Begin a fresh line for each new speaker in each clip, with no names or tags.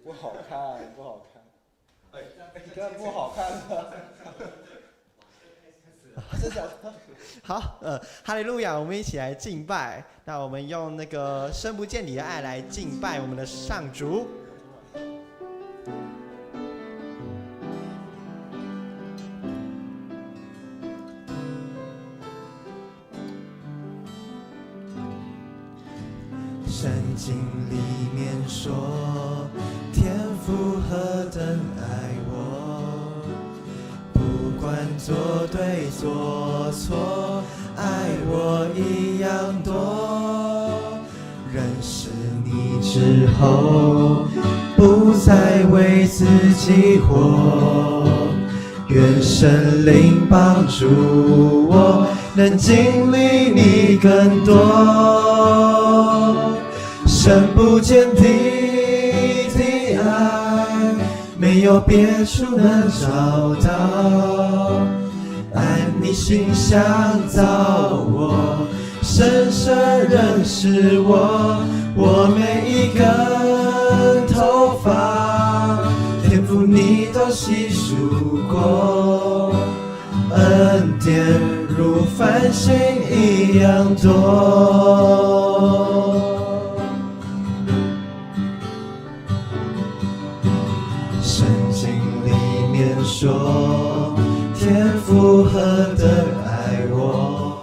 不好看，不好看。这不好看的。
好，哈利路亚，我们一起来敬拜。那我们用那个深不见底的爱来敬拜我们的上主。圣经里面说，天父何等爱我，不管做对做错，爱我一样多。认识你之后，不再为自己活，愿圣灵帮助我，能经历你更多。深不见底的爱，没有别处能找到。按你形象造我，深深认识我，我每一根头发，天赋你都细数过，恩典如繁星一样多。说天父何等爱我，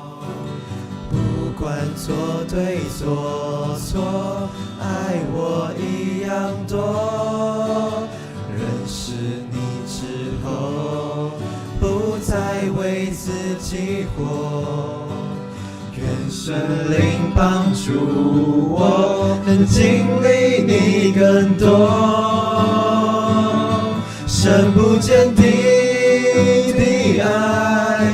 不管做对做错，爱我一样多。认识你之后，不再为自己活，愿圣灵帮助我，能经历你更多。深不见底的爱，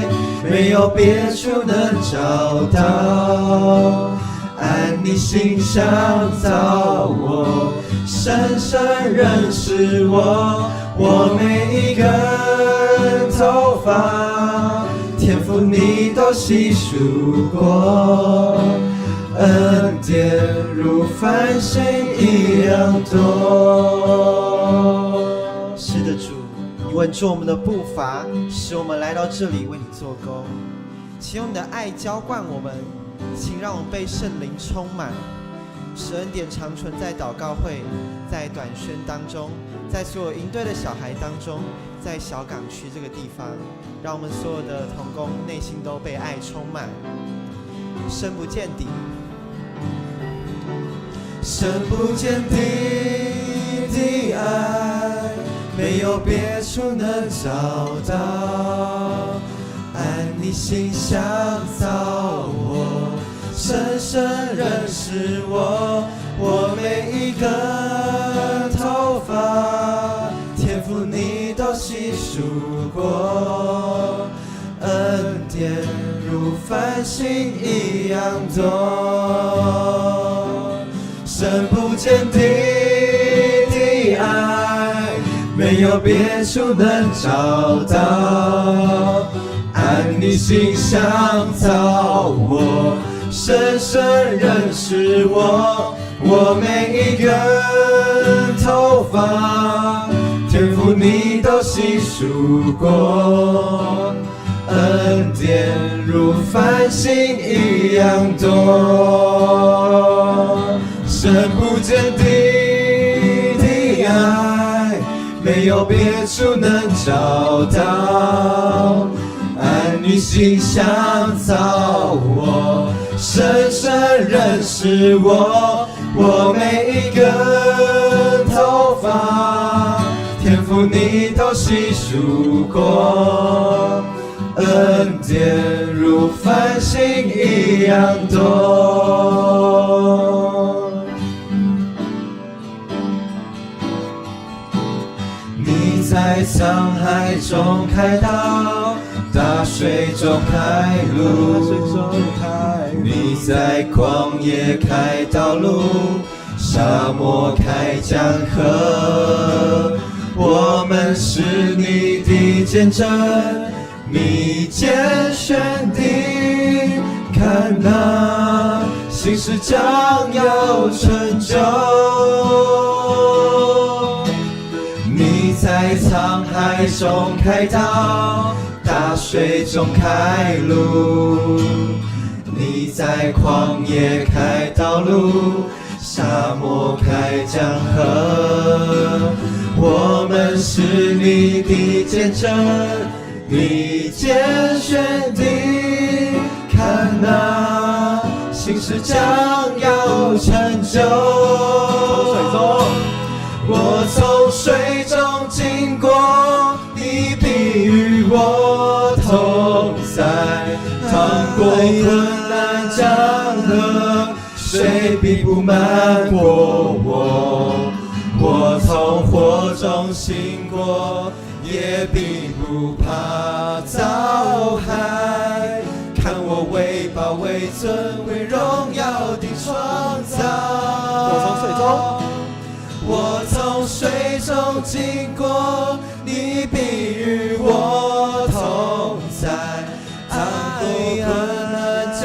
没有别处能找到。按你形象造我，深深认识我，我每一根头发，天赋你都细数过，恩典如繁星一样多。是的，主，你稳住我们的步伐，使我们来到这里为你做工。请用你的爱浇灌我们，请让我们被圣灵充满，使恩典长存在祷告会，在短宣当中，在所有营队的小孩当中，在小港区这个地方，让我们所有的同工内心都被爱充满，深不见底，深不见底的爱，没有别处能找到。按你形象造我，深深认识我，我每一根头发，天赋你都细数过，恩典如繁星一样多。深不见底的爱，没有别处能找到。按你形象造我，深深认识我，我每一根头发，天赋你都细数过，恩典如繁星一样多。深不见底的爱，没有别处能找到。按你形象造我，深深认识我，我每一根头发，天赋你都细数过，恩典如繁星一样多。你在沧海中开道，大水中开路，你在旷野开道路，沙漠开江河。我们是你的见证，你拣选的，看哪，心事将要成就。沧海中开道，大水中开路。你在旷野开道路，沙漠开江河。我们是你的见证，你拣选的，看那心事将要成就。我从水中经过，你必与我同在。趟过困难江河，水必不漫过我。我从火中行过，也必不怕遭害。看我为宝为尊为荣耀的创造。我从水中经过，你必与我同在。趟过困难江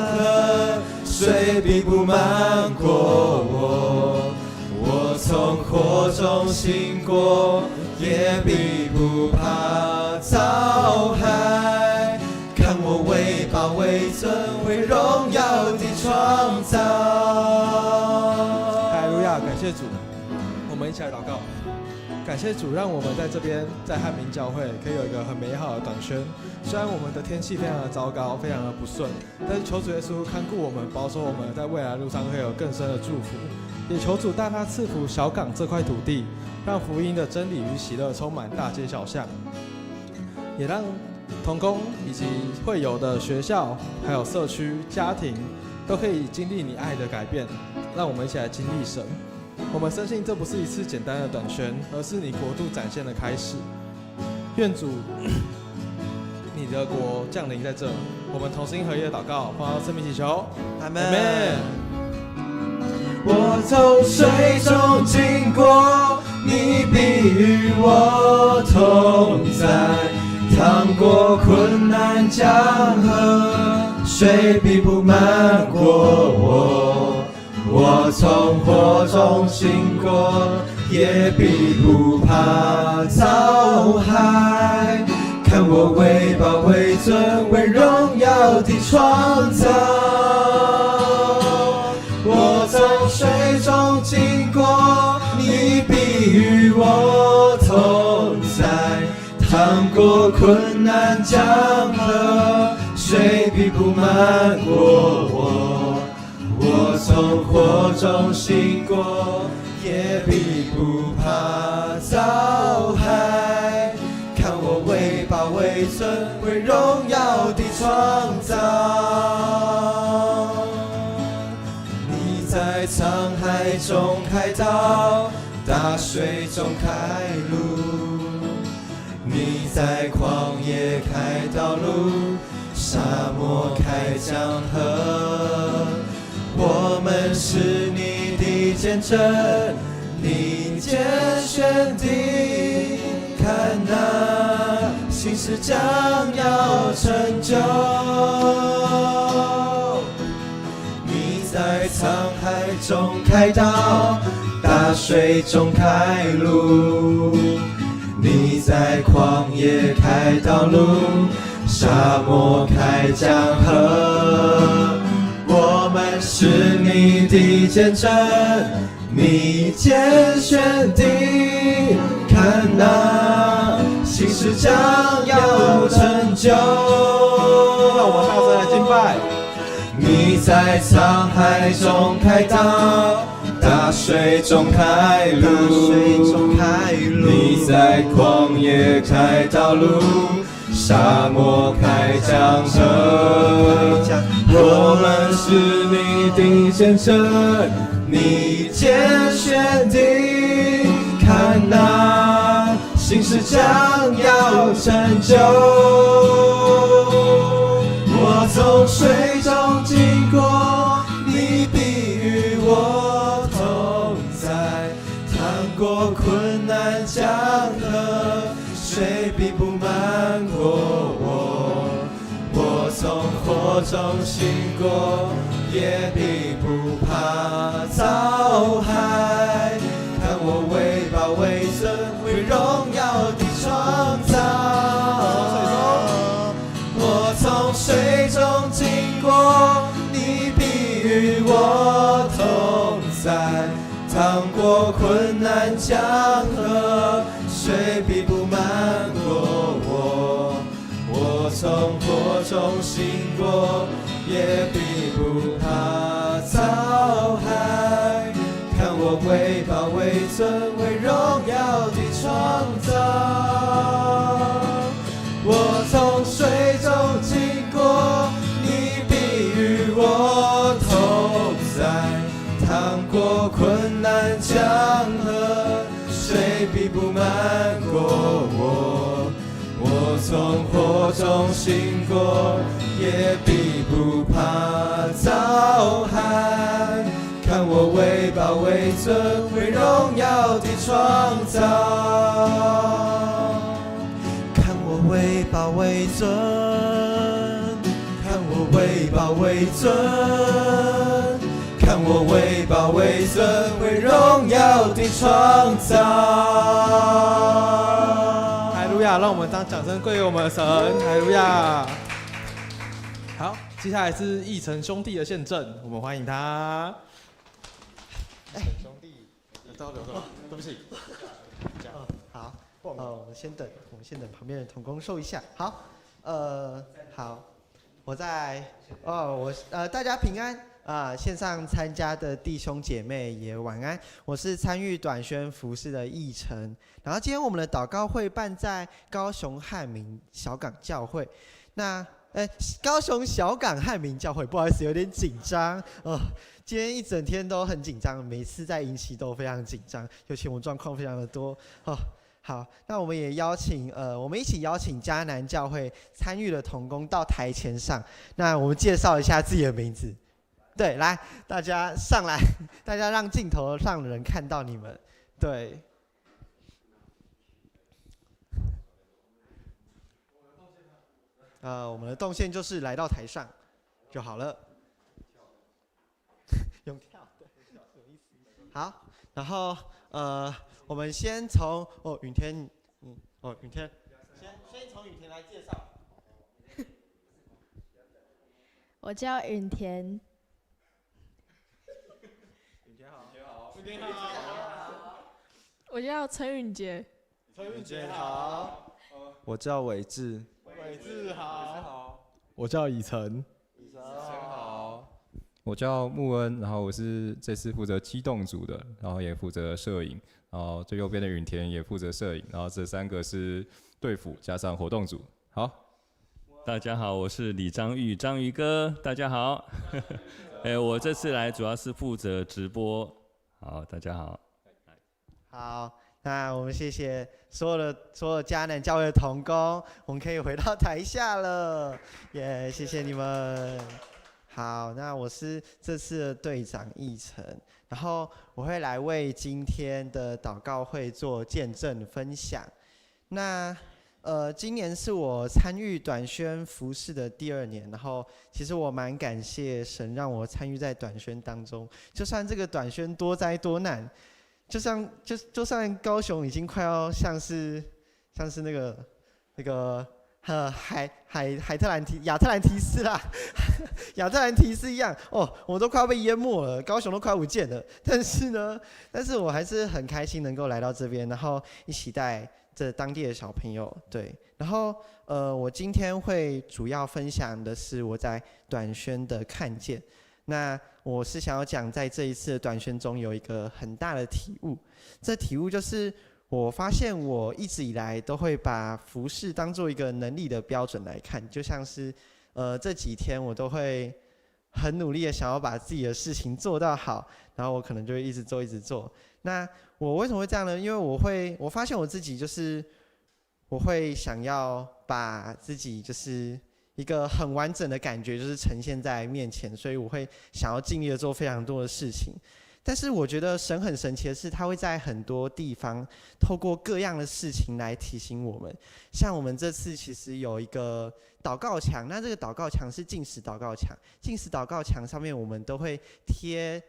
河，水必不漫过我。我从火中行过，也必不怕遭害。看我为宝为尊为荣耀的创造。
哈利路亚，感谢主。我们一起来祷告，感谢主，让我们在这边在汉民教会可以有一个很美好的短宣。虽然我们的天气非常的糟糕，非常的不顺，但是求主耶稣看顾我们，保守我们在未来路上会有更深的祝福。也求主大大赐福小港这块土地，让福音的真理与喜乐充满大街小巷，也让同工以及会友的学校、还有社区、家庭都可以经历你爱的改变。让我们一起来经历神。我们深信这不是一次简单的短宣，而是你国度展现的开始。愿主你的国降临在这。我们同心合一的祷告，奉圣名祈求，阿们。
我从水中经过，你必与我同在。趟过困难江河，水必不漫过我。我从火中经过，也必不怕遭害。看我为宝为尊为荣耀的创造。我从水中经过，你必与我同在。趟过困难江河，水必不漫过我。我从火中行过，也必不怕遭害。看我为宝为尊为荣耀的创造。你在沧海中开道，大水中开路。你在旷野开道路，沙漠开江河。我们是你的见证，你拣选的，看那心事将要成就。你在沧海中开道，大水中开路。你在旷野开道路，沙漠开江河。我们是你的见证，你拣选的，看那心事将要成就。
让我们大声来敬拜。
你在沧海中开道，大水中开路。你在旷野开道路，沙漠开江河。我们是你的见证，你拣选的，看那心事将要成就。我从水中经过，你必与我同在。趟过困难江河，水必不漫过我。我从火中行过，也必不怕遭害。看我为宝为尊为荣耀的在，趟过困难江河，水必不漫过我。我从火中醒过，也必不怕遭害。看我为宝为尊为荣耀的创造。我从水中经过，你必与我同在。趟过困难江河，水必不漫过我。我从火中醒过，也必不怕遭害。看我为宝为尊为荣耀的创造。为宝为尊，看我为宝为尊，看我为宝为尊为荣耀的创造。
哈利路亚！让我们将掌声归于我们的神。哈利路亚！好，接下来是义成兄弟的见证，我们欢迎他。
兄弟，
对不起。
好，我们先等旁边的同工受一下。好，好，大家平安线上参加的弟兄姐妹也晚安。我是参与短宣服事的义成，然后今天我们的祷告会办在高雄汉民小港教会。那高雄小港汉民教会，不好意思，有点紧张今天一整天都很紧张，每次在营期都非常紧张，尤其我们状况非常的多好，那我们也我们一起邀请迦南教会参与的同工到台前上。那我们介绍一下自己的名字。对，来，大家上来，大家让镜头上的人看到你们。对。我们的动线就是来到台上就好了。用跳，对，有意思。好，然后我们先从允天，允天，先从允天来介绍。
我叫允田。
允天好。允天好。
我叫陈允杰。
陈允杰好。
我叫伟志。
伟志好。我叫以晨。
以晨好。我叫穆恩，然后我是这次负责机动组的，然后也负责摄影，然后最右边的允田也负责摄影，然后这3个是队辅加上活动组。好，
大家好，我是李章玉，章鱼哥，大家好。我这次来主要是负责直播。好，大家好。
好，那我们谢谢所有迦南教会的同工，我们可以回到台下了，谢谢你们。好，那我是这次的队长义成，然后我会来为今天的祷告会做见证分享。那今年是我参与短宣服事的第2年，然后其实我蛮感谢神让我参与在短宣当中，就算这个短宣多灾多难，就算高雄已经快要像是那个亚特兰提斯啦，亚特兰提斯一样我都快要被淹没了，高雄都快不见了。但是我还是很开心能够来到这边，然后一起带这当地的小朋友。对，然后我今天会主要分享的是我在短宣的看见。那我是想要讲，在这一次的短宣中有一个很大的体悟，这体悟就是我发现我一直以来都会把服事当做一个能力的标准来看，就像是这几天我都会很努力的想要把自己的事情做到好，然后我可能就会一直做。那我为什么会这样呢？因为我发现我自己就是我会想要把自己就是一个很完整的感觉就是呈现在面前，所以我会想要尽力的做非常多的事情。但是我觉得神很神奇的是，他会在很多地方透过各样的事情来提醒我们。像我们这次其实有一个祷告墙，那这个祷告墙是禁食祷告墙，禁食祷告墙上面我们都会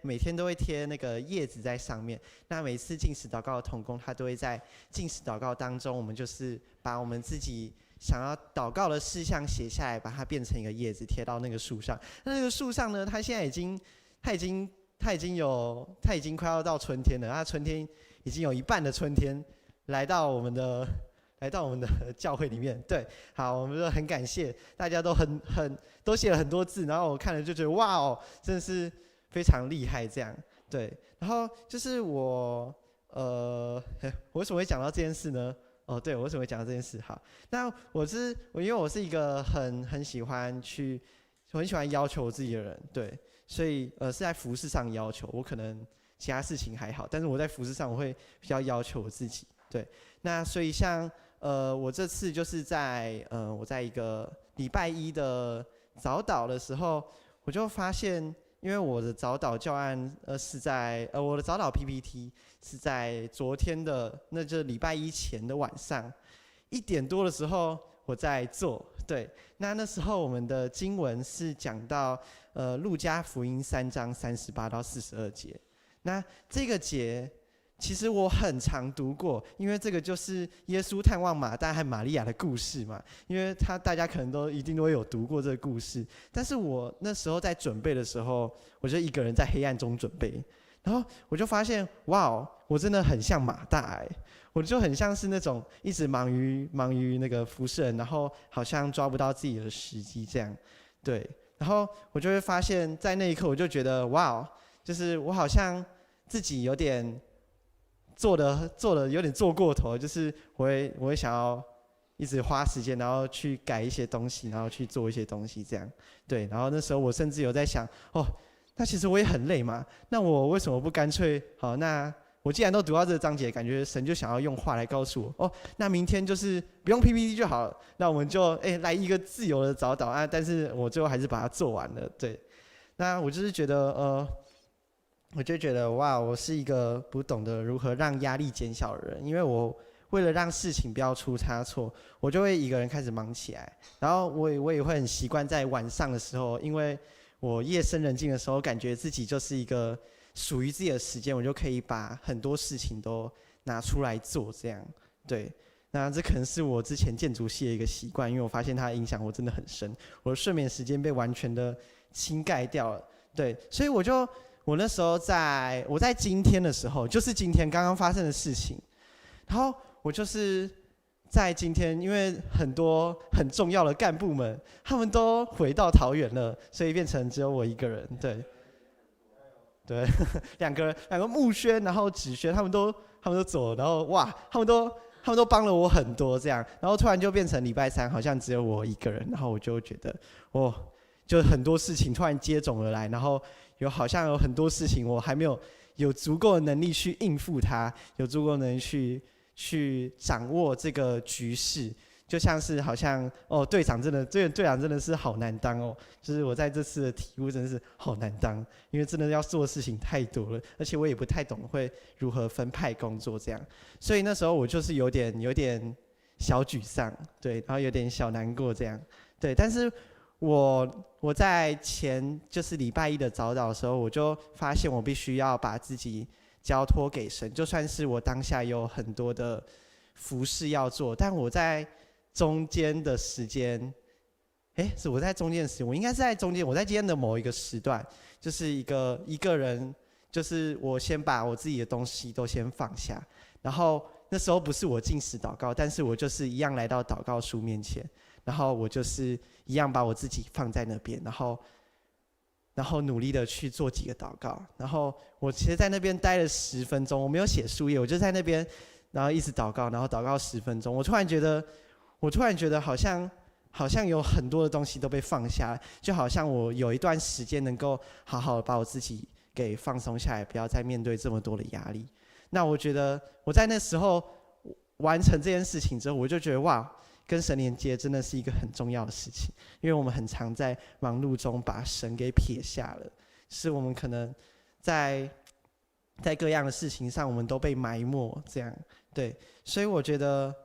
每天都会贴那个叶子在上面。那每次禁食祷告的同工，他都会在禁食祷告当中，我们就是把我们自己想要祷告的事项写下来，把它变成一个叶子贴到那个树上。那个树上呢，它它已经快要到春天了，它春天已经有一半的春天来到我们的教会里面。对，好，我们就很感谢大家都写了很多字，然后我看了就觉得哇哦，真的是非常厉害这样。对，然后就是我为什么会讲到这件事呢？哦，对，我为什么会讲到这件事？好，那因为我是一个很喜欢要求我自己的人，对，所以是在服事上要求我，可能其他事情还好，但是我在服事上我会比较要求我自己。对，那所以像我这次就是我在一个礼拜一的早祷的时候，我就发现，因为我的早祷教案是在我的早祷 PPT 是在昨天的，那就是礼拜一前的晚上1点多的时候我在做。对，那时候我们的经文是讲到路加福音3章38到42节。那这个节其实我很常读过，因为这个就是耶稣探望马大和玛利亚的故事嘛。因为大家可能一定都有读过这个故事，但是我那时候在准备的时候，我就一个人在黑暗中准备，然后我就发现，哇，我真的很像马大我就很像是那种一直忙于那个服侍人，然后好像抓不到自己的时机这样。对，然后我就会发现，在那一刻我就觉得，哇，就是我好像自己有点做的有点做过头，就是我会想要一直花时间，然后去改一些东西，然后去做一些东西这样。对，然后那时候我甚至有在想，那其实我也很累嘛，那我为什么不干脆好？那我既然都读到这个章节，感觉神就想要用话来告诉我，那明天就是不用 PPT 就好了，那我们就来一个自由的早祷啊！但是我最后还是把它做完了。对，那我就是觉得我就觉得哇，我是一个不懂得如何让压力减小的人，因为我为了让事情不要出差错，我就会一个人开始忙起来，然后我也会很习惯在晚上的时候，因为我夜深人静的时候，感觉自己就是一个属于自己的时间，我就可以把很多事情都拿出来做，这样。对，那这可能是我之前建筑系的一个习惯，因为我发现它影响我真的很深，我的睡眠时间被完全的侵盖掉了。对，所以我那时候我在今天的时候，就是今天刚刚发生的事情，然后我就是在今天，因为很多很重要的干部们他们都回到桃园了，所以变成只有我一个人。对，两个牧宣，然后子宣，他们都走了，然后哇，他们都帮了我很多这样，然后突然就变成礼拜三好像只有我一个人，然后我就觉得就很多事情突然接踵而来，然后好像有很多事情我还没有足够的能力去应付它，有足够的能力去掌握这个局势，就像是好像队长真的是好难当就是我在这次的体悟真的是好难当，因为真的要做的事情太多了，而且我也不太懂会如何分派工作这样，所以那时候我就是有点小沮丧，对，然后有点小难过这样，对，但是我在就是礼拜一的早祷的时候，我就发现我必须要把自己交托给神，就算是我当下有很多的服事要做，但我在中间的时间，是我在中间的时间，我应该是在中间，我在今天的某一个时段，就是一个人，就是我先把我自己的东西都先放下，然后那时候不是我禁食祷告，但是我就是一样来到祷告书面前，然后我就是一样把我自己放在那边，然后努力的去做几个祷告，然后我其实在那边待了10分钟，我没有写书页，我就在那边，然后一直祷告，然后祷告10分钟，我突然觉得好像有很多的东西都被放下，就好像我有一段时间能够好好的把我自己给放松下来，不要再面对这么多的压力。那我觉得我在那时候完成这件事情之后，我就觉得哇，跟神连接真的是一个很重要的事情，因为我们很常在忙碌中把神给撇下了，是我们可能在各样的事情上，我们都被埋没这样。对，所以我觉得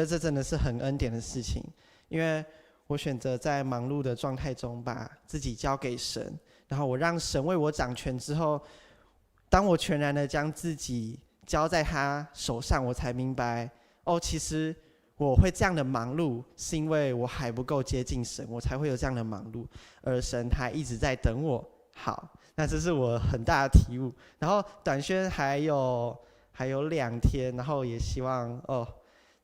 这真的是很恩典的事情，因为我选择在忙碌的状态中把自己交给神，然后我让神为我掌权之后，当我全然的将自己交在他手上，我才明白其实我会这样的忙碌，是因为我还不够接近神，我才会有这样的忙碌，而神他一直在等我好，那这是我很大的体悟。然后短宣还有2天，然后也希望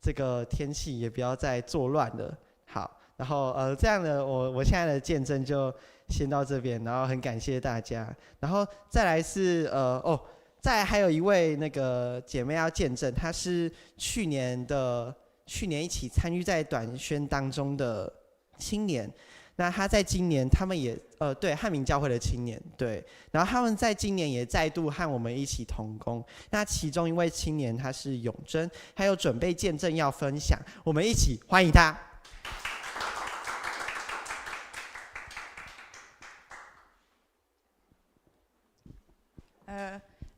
这个天气也不要再作乱了。好，然后这样的我现在的见证就先到这边，然后很感谢大家。然后再来是再来还有一位那个姐妹要见证，她是去年一起参与在短宣当中的青年。那他在今年，他们也对汉民教会的青年，对，然后他们在今年也再度和我们一起同工。那其中一位青年他是永贞，还有准备见证要分享，我们一起欢迎他。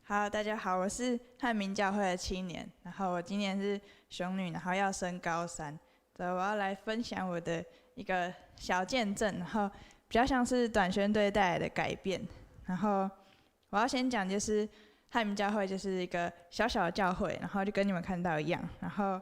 好，大家好，我是汉民教会的青年，然后我今年是雄女，然后要升高3，所以我要来分享我的一个小见证，然后比较像是短宣队带来的改变。然后我要先讲，就是汉民教会就是一个小小的教会，然后就跟你们看到一样，然后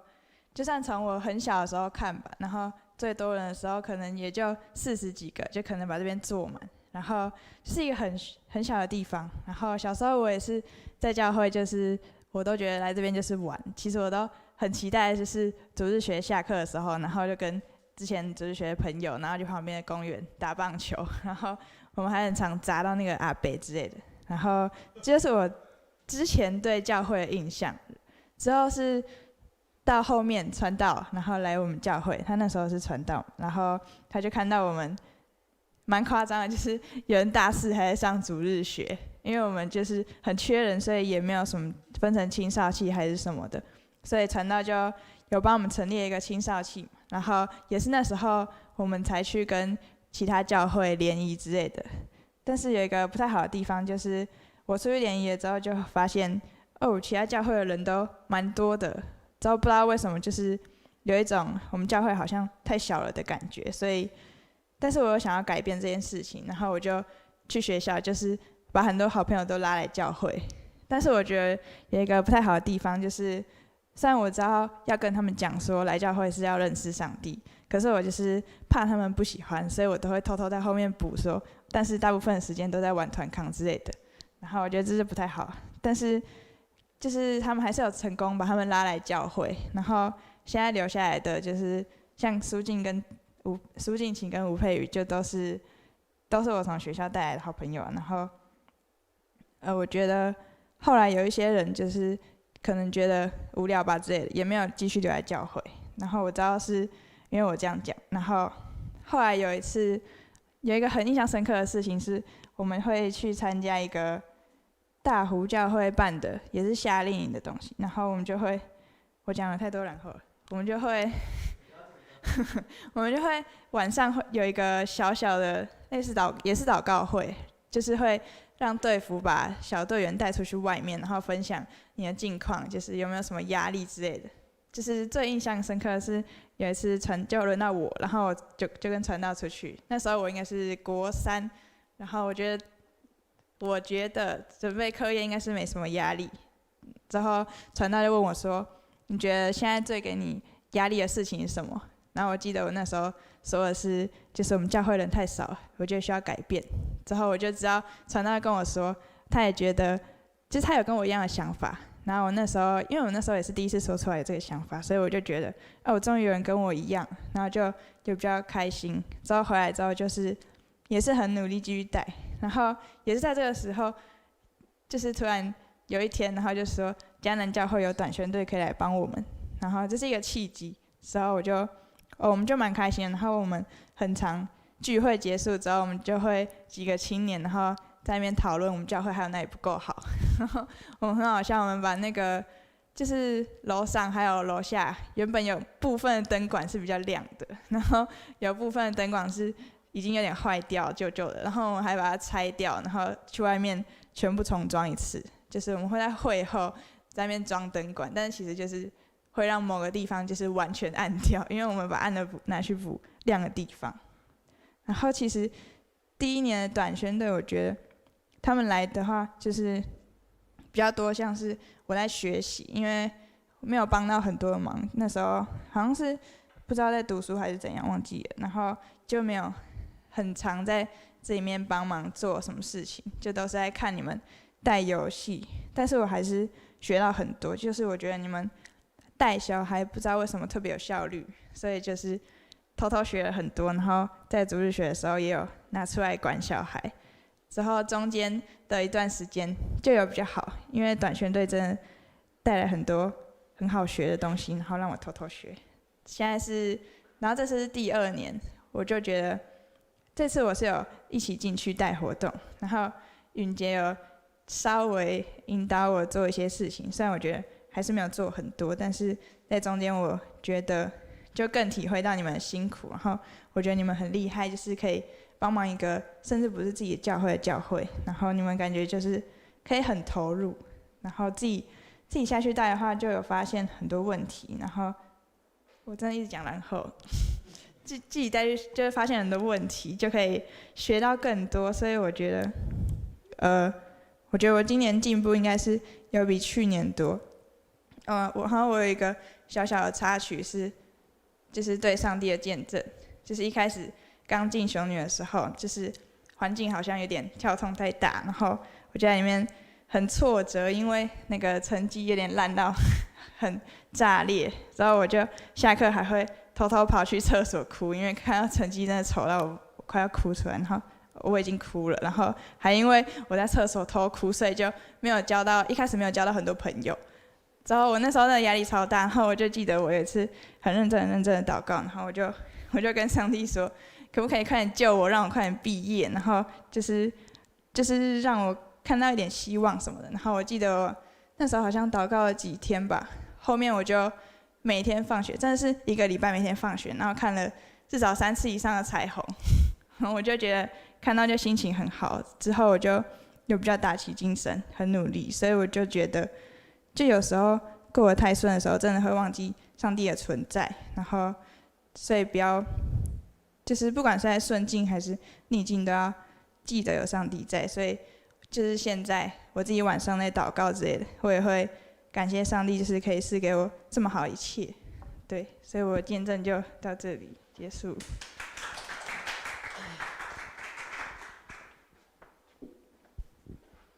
就算从我很小的时候看吧，然后最多人的时候可能也就40几个，就可能把这边坐满。然后是一个很小的地方，然后小时候我也是在教会，就是我都觉得来这边就是玩，其实我都很期待，就是主日学下课的时候，然后就跟之前主日学的朋友，然后去旁边的公园打棒球，然后我们还很常砸到那个阿伯之类的，然后这就是我之前对教会的印象。之后是到后面传道，然后来我们教会，他那时候是传道，然后他就看到我们蛮夸张的，就是有人大4还在上主日学，因为我们就是很缺人，所以也没有什么分成青少期还是什么的，所以传道就有帮我们成立一个青少期，然后也是那时候我们才去跟其他教会联谊之类的。但是有一个不太好的地方，就是我出去联谊了之后就发现，其他教会的人都蛮多的，之后不知道为什么就是有一种我们教会好像太小了的感觉，所以但是我又想要改变这件事情，然后我就去学校，就是把很多好朋友都拉来教会。但是我觉得有一个不太好的地方，就是虽然我知道要跟他们讲说来教会是要认识上帝，可是我就是怕他们不喜欢，所以我都会偷偷在后面补说，但是大部分的时间都在玩团康之类的。然后我觉得这是不太好，但是就是他们还是有成功把他们拉来教会。然后现在留下来的就是像苏静琴跟吴佩瑜，就都是我从学校带来的好朋友。然后我觉得后来有一些人就是可能觉得无聊吧之类的，也没有继续留在教会。然后我知道是因为我这样讲。然后后来有一次有一个很印象深刻的事情是，我们会去参加一个大湖教会办的也是夏令营的东西，然后我们就会，我讲了太多然后了，我们就会晚上会有一个小小的类似也是祷告会，就是会让队服把小队员带出去外面，然后分享你的近况，就是有没有什么压力之类的。就是最印象深刻的是有一次就轮到我，然后我就跟传道出去，那时候我应该是国3，然后我觉得准备课业应该是没什么压力。之后传道就问我说：“你觉得现在最给你压力的事情是什么？”然后我记得我那时候说的是，就是我们教会人太少，我觉得需要改变。之后我就知道传道跟我说，他也觉得，就是他有跟我一样的想法。然后因为我那时候也是第一次说出来有这个想法，所以我就觉得，我终于有人跟我一样，然后就比较开心。之后回来之后就是也是很努力继续带，然后也是在这个时候，就是突然有一天，然后就说迦南教会有短宣队可以来帮我们，然后这是一个契机。之后我们就蛮开心的。然后我们很常聚会结束之后，我们就会几个青年，然后在那边讨论我们教会还有哪里不够好。然后我们很好笑，我们把那个就是楼上还有楼下原本有部分的灯管是比较亮的，然后有部分的灯管是已经有点坏掉旧的，然后我们还把它拆掉，然后去外面全部重装一次。就是我们会在会后在那边装灯管，但是其实就是会让某个地方就是完全暗掉，因为我们把暗的拿去补亮的地方。然后其实第1年的短宣队，我觉得他们来的话就是比较多像是我在学习，因为没有帮到很多的忙，那时候好像是不知道在读书还是怎样忘记了，然后就没有很常在这里面帮忙做什么事情，就都是在看你们带游戏。但是我还是学到很多，就是我觉得你们带小孩不知道为什么特别有效率，所以就是偷偷学了很多，然后在主日学的时候也有拿出来管小孩。之后中间的一段时间就有比较好，因为短宣队真的带来很多很好学的东西，然后让我偷偷学。现在是，然后这次是第2年，我就觉得这次我是有一起进去带活动，然后允杰有稍微引导我做一些事情，虽然我觉得还是没有做很多，但是在中间我觉得就更体会到你们的辛苦，然后我觉得你们很厉害，就是可以帮忙一个甚至不是自己教会的教会，然后你们感觉就是可以很投入，然后自己下去带的话，就有发现很多问题，然后我真的一直讲然后自己带去就会发现很多问题，就可以学到更多，所以我觉得我今年进步应该是有比去年多。我有一个小小的插曲是，就是对上帝的见证，就是一开始刚进雄女的时候，就是环境好像有点跳动太大，然后我就在里面很挫折，因为那个成绩有点烂到很炸裂，然后我就下课还会偷偷跑去厕所哭，因为看到成绩真的丑到我快要哭出来，然后我已经哭了，然后还因为我在厕所偷哭，所以就一开始没有交到很多朋友。之后我那时候的压力超大，然后我就记得我有一次很认真的祷告，然后我就跟上帝说，可不可以快点救我，让我快点毕业，然后就是让我看到一点希望什么的。然后我记得我那时候好像祷告了几天吧，后面我就每天放学，真的是1个礼拜每天放学，然后看了至少3次以上的彩虹，然后我就觉得看到就心情很好，之后我就有比较打起精神，很努力，所以我就觉得，就有时候过得太顺的时候，真的会忘记上帝的存在，然后所以不要，就是不管是在顺境还是逆境，都要记得有上帝在。所以就是现在我自己晚上在祷告之类的，我也会感谢上帝，就是可以赐给我这么好一切。对，所以我的见证就到这里结束。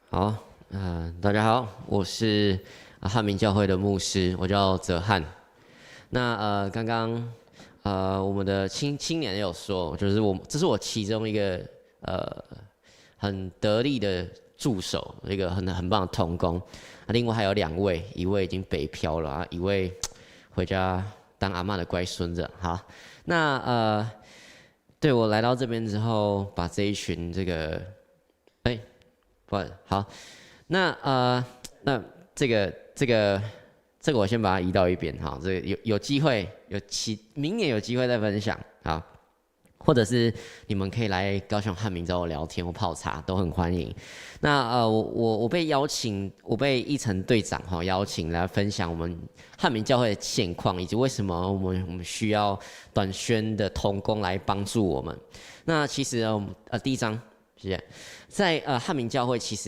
好，大家好，我是汉民教会的牧师，我叫泽汉。那刚刚我们的青年也有说，就是这是我其中一个很得力的助手，一个很棒的同工。另外还有2位，一位已经北漂了，一位回家当阿嬷的乖孙子。好，那对我来到这边之后，把这一群这个好，那这个我先把它移到一边哈，这个有机会明年有机会再分享好，或者是你们可以来高雄汉民找我聊天或泡茶都很欢迎。那我被邀请，我被一成队长邀请来分享我们汉民教会的现况，以及为什么我们需要短宣的同工来帮助我们。那其实第一章。谢谢。在汉民教会其实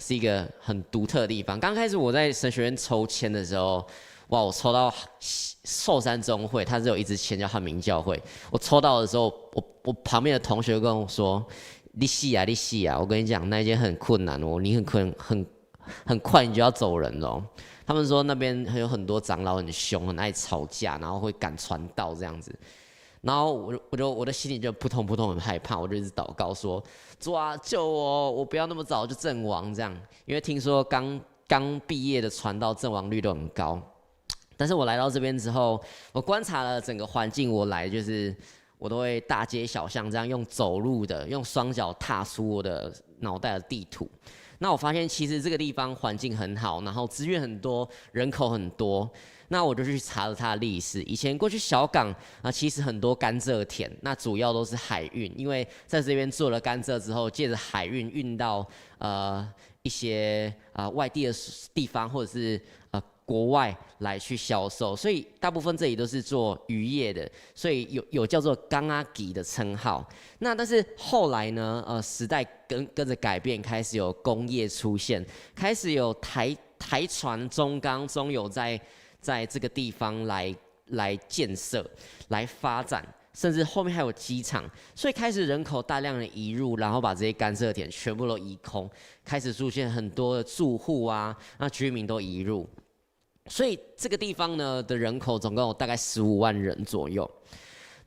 是一个很独特的地方。刚开始我在神学院抽签的时候，哇，我抽到寿山中会，它是有一支签叫汉民教会。我抽到的时候，我旁边的同学跟我说：“你死啊！我跟你讲，那一间很困难哦，你很快你就要走人了哦。”他们说那边有很多长老很凶，很爱吵架，然后会赶传道这样子。然后我的心里就扑通扑通很害怕，我就一直祷告说：“主啊，救我！我不要那么早就阵亡这样。”因为听说刚毕业的传道阵亡率都很高。但是我来到这边之后，我观察了整个环境，我都会大街小巷这样用走路的，用双脚踏出我的脑袋的地图。那我发现其实这个地方环境很好，然后资源很多，人口很多。那我就去查了它的历史。以前过去小港其实很多甘蔗田，那主要都是海运，因为在这边做了甘蔗之后，借着海运运到一些外地的地方，或者是国外来去销售，所以大部分这里都是做渔业的，所以有叫做港仔墘的称号。那但是后来呢，时代跟着改变，开始有工业出现，开始有台船、中钢、中油在这个地方来建设、来发展，甚至后面还有机场，所以开始人口大量的移入，然后把这些甘蔗田全部都移空，开始出现很多的住户啊，那居民都移入，所以这个地方呢的人口总共有大概15万人左右。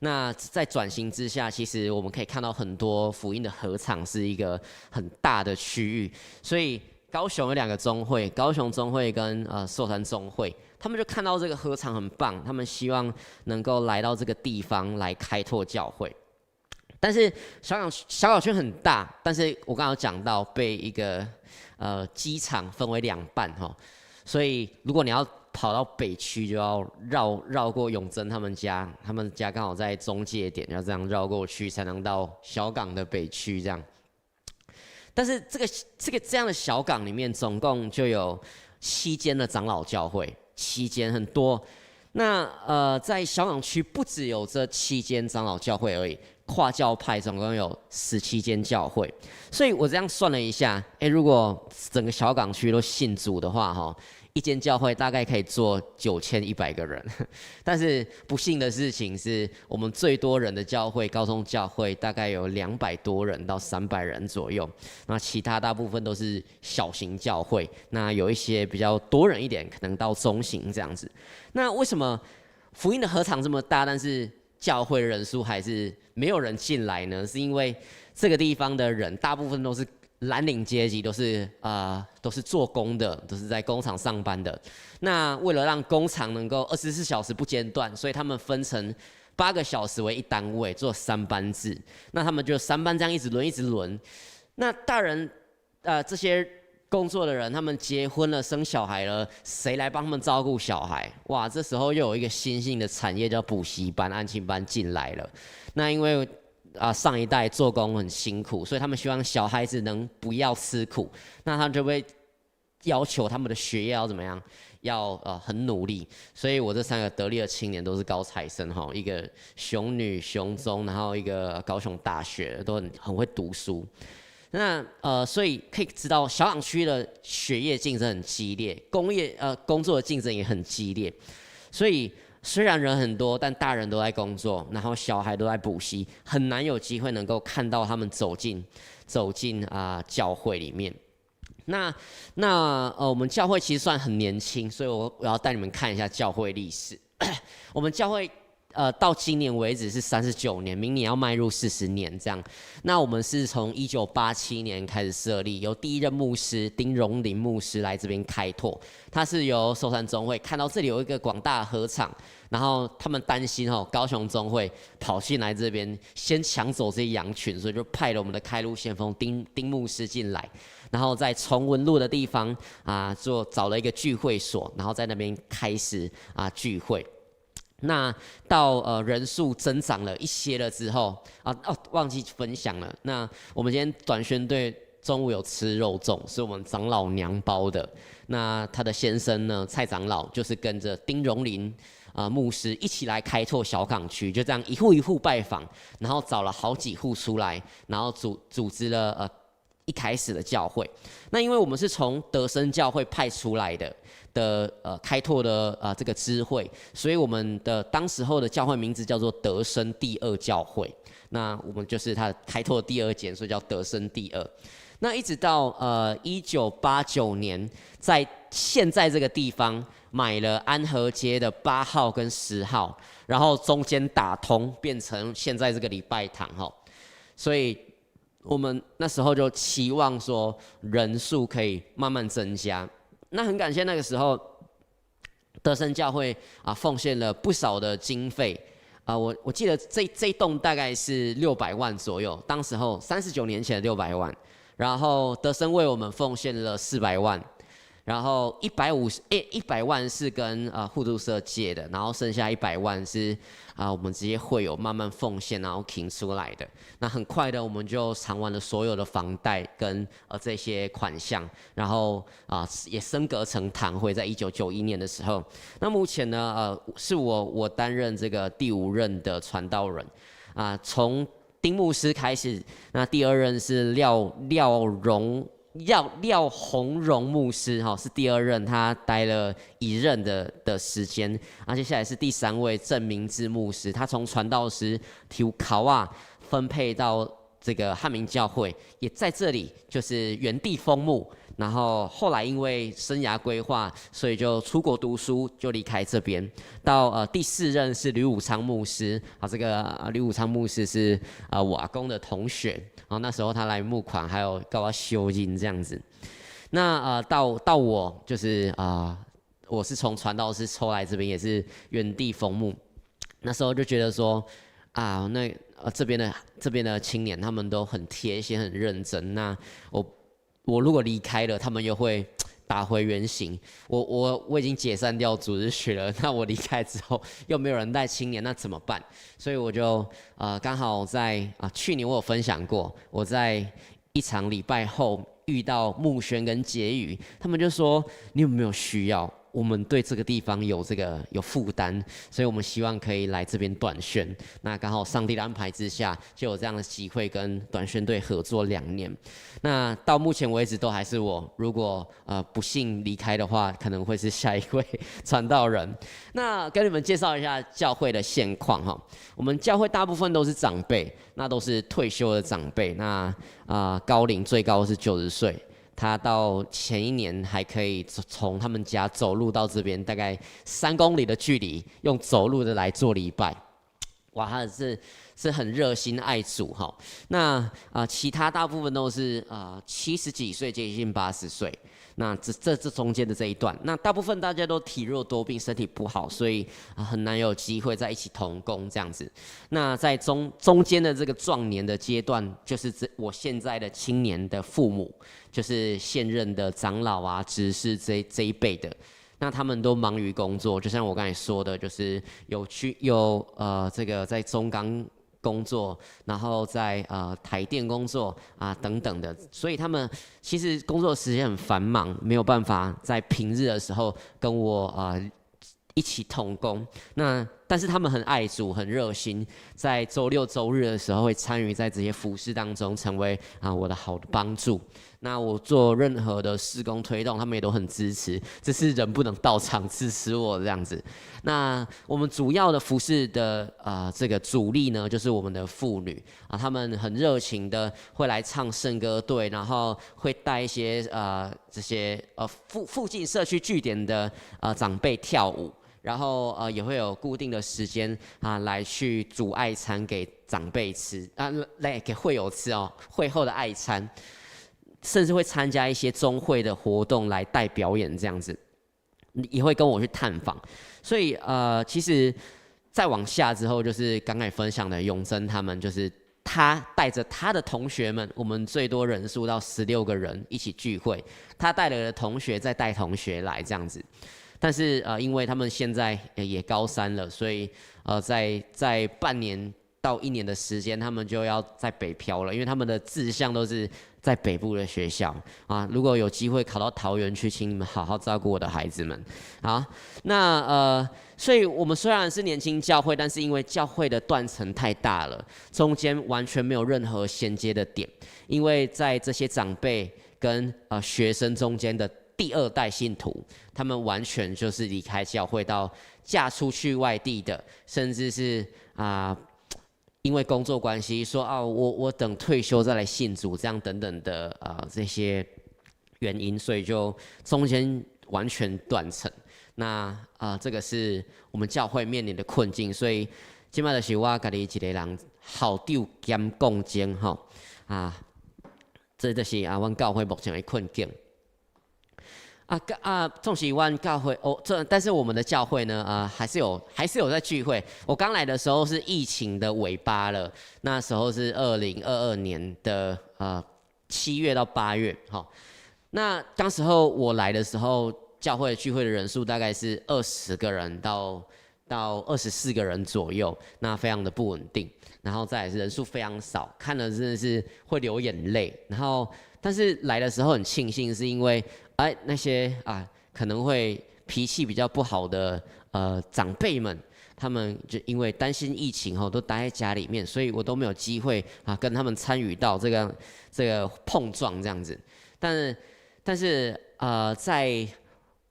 那在转型之下，其实我们可以看到很多福音的禾场是一个很大的区域，所以高雄有2个宗会，高雄宗会跟寿山宗会，他们就看到这个禾场很棒，他们希望能够来到这个地方来开拓教会。但是小港圈很大，但是我刚刚有讲到被一个机场分为2半哈，所以如果你要跑到北区，就要绕过永贞他们家刚好在中介点，要这样绕过去才能到小港的北区这样。但是这样的小港里面，总共就有7间的长老教会，7间很多。那在小港区不只有这7间长老教会而已，跨教派总共有17间教会。所以我这样算了一下，如果整个小港区都信主的话，哈。一间教会大概可以坐9100个人，但是不幸的事情是我们最多人的教会高中教会大概有200多人到300人左右，那其他大部分都是小型教会，那有一些比较多人一点，可能到中型这样子。那为什么福音的禾场这么大，但是教会的人数还是没有人进来呢？是因为这个地方的人大部分都是蓝领阶级，都是做工的，都是在工厂上班的。那为了让工厂能够24小时不间断，所以他们分成8个小时为一单位，做3班制。那他们就3班这样一直轮。那大人这些工作的人，他们结婚了、生小孩了，谁来帮他们照顾小孩？哇，这时候又有一个新兴的产业叫补习班、安亲班进来了。那因为上一代做工很辛苦，所以他们希望小孩子能不要吃苦，那他们就会要求他们的学业要怎么样，要很努力。所以我这3个得力的青年都是高材生哈，一个雄女、雄中，然后一个高雄大学，都很会读书。那所以可以知道小港区的学业竞争很激烈，工作的竞争也很激烈，所以。虽然人很多，但大人都在工作，然后小孩都在补习，很难有机会能够看到他们走进教会里面。那我们教会其实算很年轻，所以我要带你们看一下教会历史。我们教会到今年为止是39年，明年要迈入40年这样。那我们是从1987年开始设立，由第一任牧师丁荣林牧师来这边开拓。他是由寿山宗会看到这里有一个广大的禾场，然后他们担心高雄宗会跑进来这边先抢走这些羊群，所以就派了我们的开路先锋丁牧师进来，然后在崇文路的地方找了一个聚会所，然后在那边开始聚会。那到人数增长了一些了之后忘记分享了。那我们今天短宣队中午有吃肉粽，是我们长老娘包的。那他的先生呢，蔡长老就是跟着丁荣林牧师一起来开拓小港区，就这样一户一户拜访，然后找了好几户出来，然后组织了一开始的教会。那因为我们是从德生教会派出来的开拓的这个支会，所以我们的当时候的教会名字叫做德生第2教会。那我们就是他开拓第2间，所以叫德生第2。那一直到1989年，在现在这个地方买了安和街的8号跟10号，然后中间打通，变成现在这个礼拜堂哈。所以我们那时候就期望说人数可以慢慢增加。那很感谢那个时候德生教会奉献了不少的经费我记得这一栋大概是600万左右，当时候39年前的600万，然后德生为我们奉献了400万，然后100万是跟互助社借的，然后剩下100万是我们这些会友慢慢奉献然后请出来的。那很快的我们就偿完了所有的房贷跟这些款项，然后也升格成堂会，在1991年的时候。那目前呢是我担任这个第5任的传道人从丁牧师开始，那第2任是廖荣廖鸿荣牧师是第2任，他待了1任的时间。接下来是第3位郑明志牧师，他从传道师提考啊分配到这个汉民教会，也在这里就是原地封牧。然后后来因为生涯规划，所以就出国读书，就离开这边。到第4任是吕武昌牧师，这个吕武昌牧师是我阿公的同学，那时候他来募款，还有告我修音这样子。那到我就是我是从传道士抽来这边，也是原地封牧。那时候就觉得说这边的青年他们都很贴心、很认真。那我如果离开了，他们又会打回原形。我已经解散掉组织学了，那我离开之后又没有人带青年，那怎么办？所以我就刚好在去年我有分享过，我在1场礼拜后遇到木轩跟婕妤，他们就说你有没有需要？我们对这个地方有负担，所以我们希望可以来这边短宣。那刚好上帝的安排之下，就有这样的机会跟短宣队合作2年。那到目前为止都还是我，如果不幸离开的话，可能会是下一位传道人。那跟你们介绍一下教会的现况哈。我们教会大部分都是长辈，那都是退休的长辈。那高龄最高是90岁。他到前1年还可以从他们家走路到这边，大概3公里的距离，用走路的来做礼拜。哇，他是很热心爱主哈。那其他大部分都是70几岁，接近80岁。那这中间的这一段，那大部分大家都体弱多病，身体不好，所以很难有机会在一起同工这样子。那在中间的这个壮年的阶段，就是我现在的青年的父母，就是现任的长老啊、执事这一辈的。那他们都忙于工作，就像我刚才说的，就是有这个在中钢工作，然后在台电工作等等的，所以他们其实工作时间很繁忙，没有办法在平日的时候跟我一起同工。但是他们很爱主，很热心，在周6周日的时候会参与在这些服事当中，成为我的好的帮助。那我做任何的事工推动，他们也都很支持，只是人不能到场支持我这样子。那我们主要的服事的这个主力呢，就是我们的妇女他们很热情的会来唱圣歌队，然后会带一些这些附近社区据点的长辈跳舞。然后也会有固定的时间来去煮爱餐给长辈吃来给会友吃会后的爱餐，甚至会参加一些宗会的活动来带表演这样子，也会跟我去探访。所以其实再往下之后，就是刚才分享的永贞他们，就是他带着他的同学们，我们最多人数到16个人一起聚会，他带了同学再带同学来这样子。但是因为他们现在也高3了，所以在半年到1年的时间，他们就要在北漂了，因为他们的志向都是在北部的学校如果有机会考到桃园去，请你们好好照顾我的孩子们。好，那所以我们虽然是年轻教会，但是因为教会的断层太大了，中间完全没有任何衔接的点，因为在这些长辈跟学生中间的第2代信徒，他们完全就是离开教会到嫁出去外地的，甚至是因为工作关系说我等退休再来信主，这样等等的这些原因，所以就中间完全断层。那这个是我们教会面临的困境，所以现在就是我自己一个人校长兼共监这就是我们教会目前的困境。纵使阮教会但是我们的教会呢还是有在聚会。我刚来的时候是疫情的尾巴了，那时候是2022年的7月到8月那当时候我来的时候，教会聚会的人数大概是20个人到24个人左右，那非常的不稳定。然后再来是人数非常少，看了真的是会流眼泪。然后但是来的时候很庆幸，是因为那些可能会脾气比较不好的长辈们，他们就因为担心疫情都待在家里面，所以我都没有机会跟他们参与到这个碰撞这样子。但是在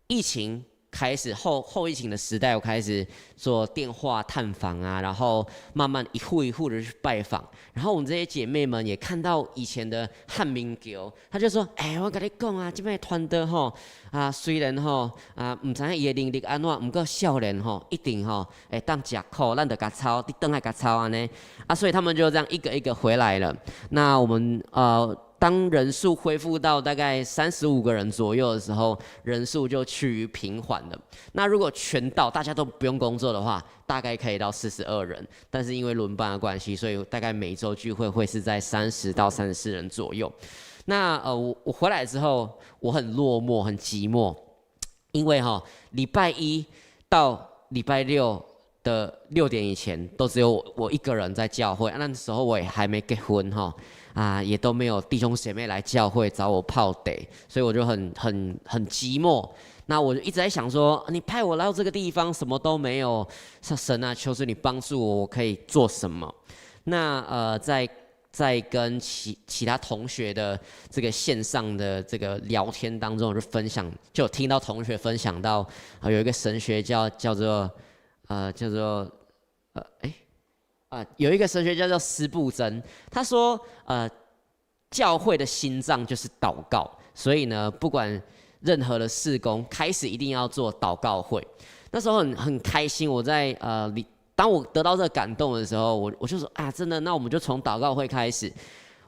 疫情开始后疫情的时代，我开始做电话探访啊，然后慢慢一户一户的去拜访，然后我们这些姐妹们也看到以前的汉民球，她就说：“我跟你讲啊，这边团队吼啊，虽然吼啊，唔知影伊的能力安怎，不过少年吼一定吼会当吃苦，咱就甲操，你等来甲操安尼啊，所以他们就这样一个一个回来了。那我们当人数恢复到大概35个人左右的时候，人数就趋于平缓了。那如果全到大家都不用工作的话，大概可以到42人。但是因为轮班的关系，所以大概每周聚会会是在30到34人左右。那我回来之后，我很落寞，很寂寞，因为礼拜一到礼拜六的6点以前，都只有我一个人在教会。那时候我也还没结婚也都没有弟兄姐妹来教会找我泡得，所以我就很寂寞。那我就一直在想说，你派我来到这个地方，什么都没有，神啊，求主你帮助我，我可以做什么？那在跟其他同学的这个线上的这个聊天当中，我就有听到同学分享到，有一个神学叫做有一个神学家叫司布真，他说教会的心脏就是祷告，所以呢，不管任何的事工，开始一定要做祷告会。那时候很开心，我在当我得到这个感动的时候，我就说真的，那我们就从祷告会开始。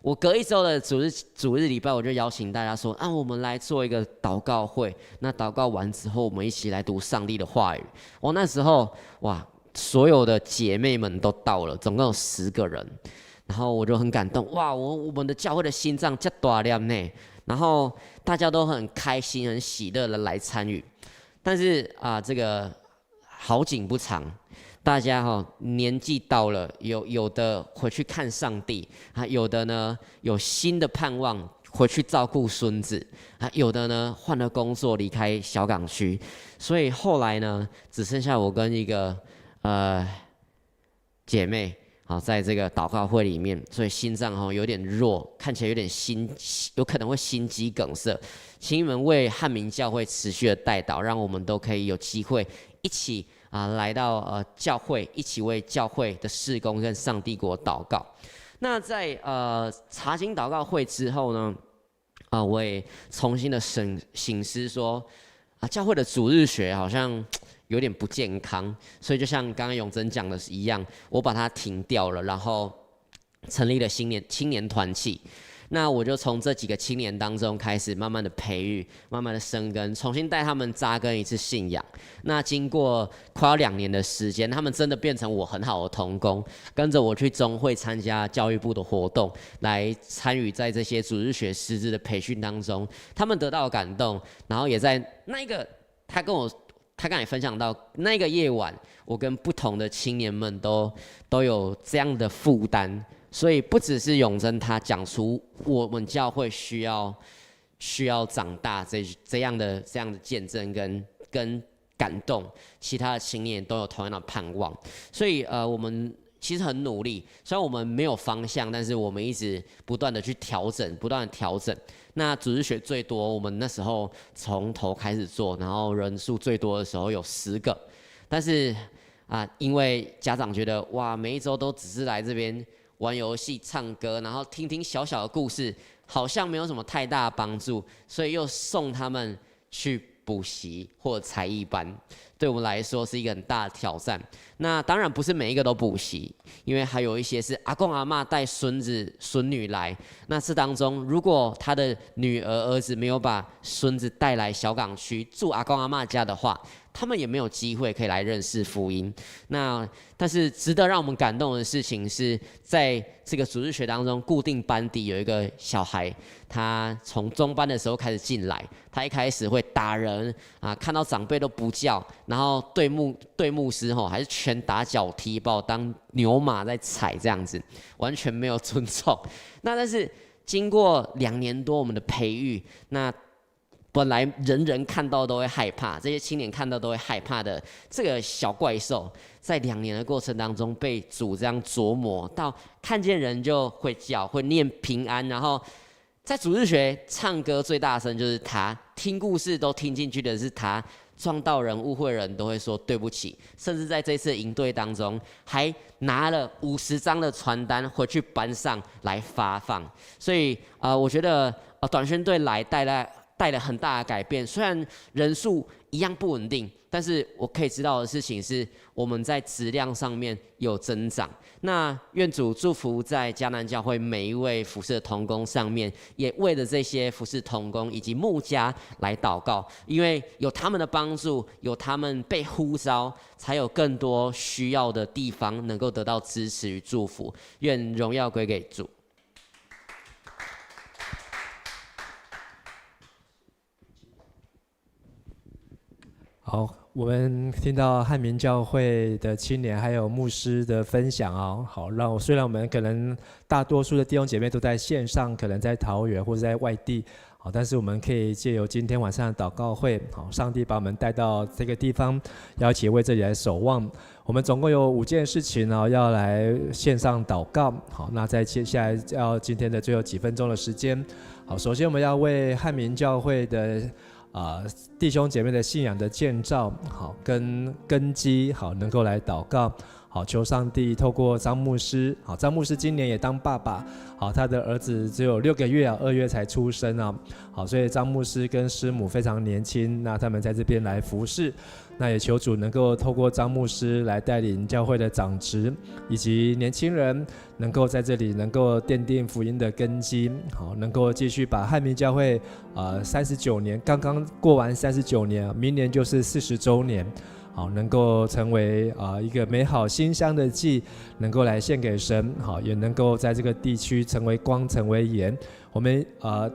我隔一周的主日礼拜，我就邀请大家说，我们来做一个祷告会。那祷告完之后，我们一起来读上帝的话语。那时候所有的姐妹们都到了，总共有10个人，然后我就很感动，我们的教会的心脏这么大量呢，然后大家都很开心、很喜乐的来参与。但是这个好景不长，大家年纪到了，有的回去看上帝有的呢有新的盼望回去照顾孙子有的呢换了工作离开小港区，所以后来呢只剩下我跟一个姐妹在这个祷告会里面，所以心脏有点弱，看起来有可能会心肌梗塞。请你们为汉民教会持续的代祷，让我们都可以有机会一起来到教会，一起为教会的事工跟上帝国祷告。那在查经祷告会之后呢，我也重新的省思说，教会的主日学好像有点不健康，所以就像刚刚永贞讲的一样，我把它停掉了，然后成立了青年团契。那我就从这几个青年当中开始慢慢的培育，慢慢的生根，重新带他们扎根一次信仰。那经过快要2年的时间，他们真的变成我很好的同工，跟着我去中会参加教育部的活动，来参与在这些主日学师资的培训当中，他们得到感动，然后也在那一个他刚才分享到那个夜晚，我跟不同的青年们都有这样的负担。所以不只是永贞他讲出我们教会需要长大这样的见证跟感动，其他的青年都有同样的盼望。所以我们其实很努力，虽然我们没有方向，但是我们一直不断的去调整。那主日学最多，我们那时候从头开始做，然后人数最多的时候有10个，但是因为家长觉得每一周都只是来这边玩游戏、唱歌，然后听听小小的故事，好像没有什么太大的帮助，所以又送他们去补习或才艺班，对我们来说是一个很大的挑战。那当然不是每一个都补习，因为还有一些是阿公阿嬷带孙子孙女来。那这当中，如果他的女儿儿子没有把孙子带来小港区住阿公阿嬷家的话，他们也没有机会可以来认识福音。但是值得让我们感动的事情是，在这个主日学当中，固定班底有一个小孩，他从中班的时候开始进来，他一开始会打人看到长辈都不叫，然后对牧师还是拳打脚踢，把我当牛马在踩这样子，完全没有尊重。但是经过2年多我们的培育，那本来人看到都会害怕，这些青年看到都会害怕的这个小怪兽，在2年的过程当中被主这样琢磨到，看见人就会叫，会念平安，然后在主日学唱歌最大声就是他，听故事都听进去的是他，撞到人、误会人都会说对不起，甚至在这次营队当中，还拿了50张的传单回去班上来发放。所以我觉得短宣队来带了很大的改变，虽然人数一样不稳定，但是我可以知道的事情是，我们在质量上面有增长。那愿主祝福在迦南教会每一位服侍的同工上面，也为了这些服侍同工以及牧家来祷告，因为有他们的帮助，有他们被呼召，才有更多需要的地方能够得到支持与祝福。愿荣耀归给主。
好，我们听到汉民教会的青年还有牧师的分享啊，好，虽然我们可能大多数的弟兄姐妹都在线上，可能在桃园或者在外地，好，但是我们可以借由今天晚上的祷告会，好，上帝把我们带到这个地方，要一起为这里来守望。我们总共有5件事情呢，要来线上祷告。好，那在接下来要今天的最后几分钟的时间，好，首先我们要为汉民教会的弟兄姐妹的信仰的建造，好，跟根基，好，能够来祷告，好，求上帝透过张牧师，好，张牧师今年也当爸爸，好，他的儿子只有6个月啊，2月才出生啊，好，所以张牧师跟师母非常年轻，那他们在这边来服侍，那也求主能够透过张牧师来带领教会的长职以及年轻人，能够在这里能够奠定福音的根基，好，能够继续把汉民教会39年，刚刚过完39年，明年就是40周年，好，能够成为一个美好馨香的祭，能够来献给神，好，也能够在这个地区成为光，成为盐。我们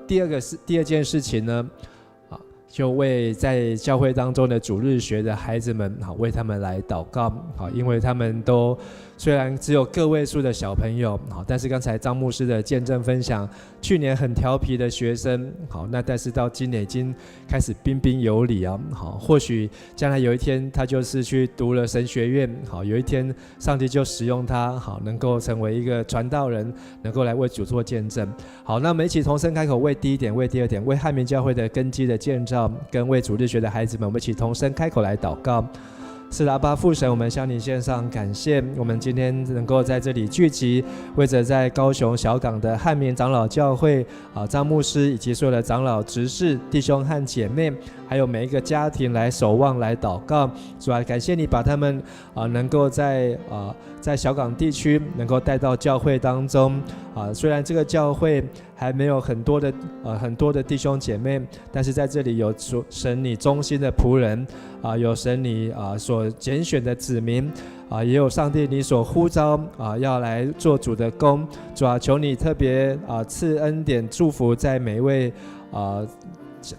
第二件事情呢，就为在教会当中的主日学的孩子们，好，为他们来祷告，好，因为他们都虽然只有个位数的小朋友，好，但是刚才张牧师的见证分享，去年很调皮的学生，好，那但是到今年已经开始彬彬有礼啊，好，或许将来有一天他就是去读了神学院，好，有一天上帝就使用他，好，能够成为一个传道人，能够来为主做见证。好，那我们一起同声开口，为第一点，为第二点，为汉民教会的根基的建造，跟为主日学的孩子们，我们一起同声开口来祷告。是的，阿爸父神，我们向你献上感谢，我们今天能够在这里聚集，为着在高雄小港的汉民长老教会张牧师以及所有的长老执事弟兄和姐妹，还有每一个家庭来守望来祷告。主啊，感谢你把他们能够在小港地区能够带到教会当中虽然这个教会还没有很多的弟兄姐妹，但是在这里有神你忠心的仆人有神你所拣选的子民也有上帝你所呼召要来做主的工。主啊，求你特别赐恩典祝福在每一位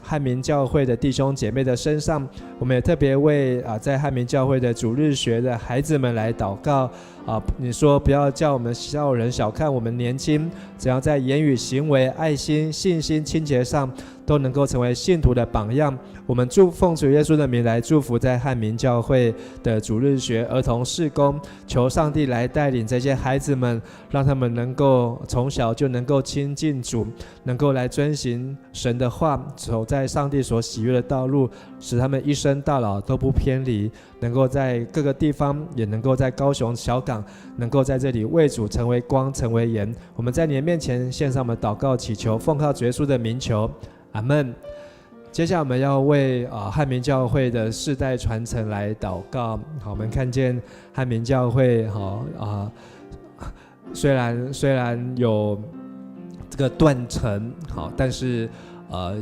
汉民教会的弟兄姐妹的身上。我们也特别为在汉民教会的主日学的孩子们来祷告你说不要叫我们小人小看我们年轻，只要在言语行为爱心信心清洁上都能够成为信徒的榜样。我们奉主耶稣的名来祝福在汉民教会的主日学儿童事工，求上帝来带领这些孩子们，让他们能够从小就能够亲近主，能够来遵行神的话，走在上帝所喜悦的道路，使他们一生到老都不偏离，能够在各个地方，也能够在高雄小港，能够在这里为主成为光成为盐。我们在你的面前献上我们祷告祈求，奉靠主耶稣的名求，阿们。接下来我们要为汉民教会的世代传承来祷告。好，我们看见汉民教会虽然有这个断层好，但是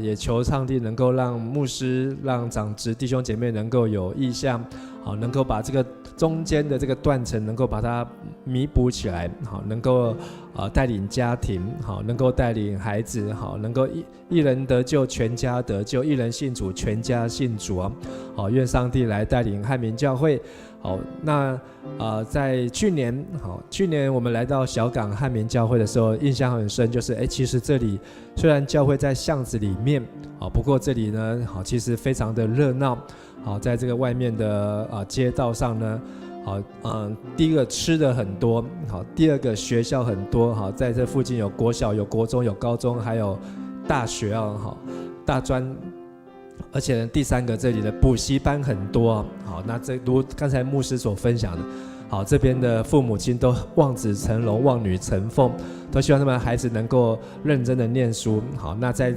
也求上帝能够让牧师让长职弟兄姐妹能够有意向好，能够把这个中间的这个断层能够把它弥补起来好，能够带领家庭好，能够带领孩子好，能够一人得救全家得救，一人信主全家信主好，愿上帝来带领汉民教会好。那在去年我们来到小港汉民教会的时候，印象很深，就是其实这里虽然教会在巷子里面不过这里呢其实非常的热闹好，在这个外面的街道上呢好，第一个吃的很多，好，第二个学校很多，好，在这附近有国小、有国中、有高中，还有大学啊，好，大专，而且呢，第三个这里的补习班很多，好，那这如刚才牧师所分享的，好，这边的父母亲都望子成龙、望女成凤，都希望他们孩子能够认真的念书，好，那在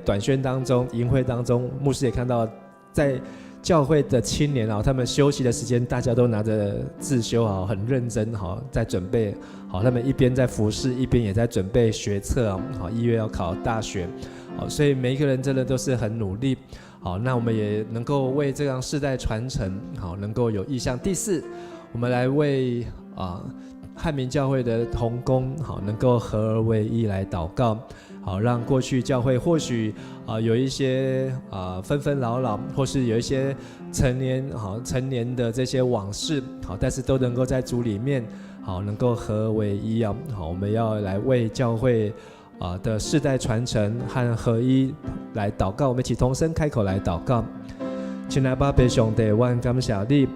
短宣当中、营会当中，牧师也看到在教会的青年他们休息的时间，大家都拿着自修很认真在准备好，他们一边在服侍，一边也在准备学测好，1月要考大学好，所以每一个人真的都是很努力好，那我们也能够为这样世代传承好，能够有意向。第4，我们来为汉民教会的同工好，能够合而为一来祷告。好，让过去教会或许有一些纷纷扰扰，或是有一些成年的这些往事，好，但是都能够在主里面好，能够合而为一好，我们要来为教会的世代传承和合一来祷告。我们一起同声开口来祷告。亲爱的爸上帝，阮感谢你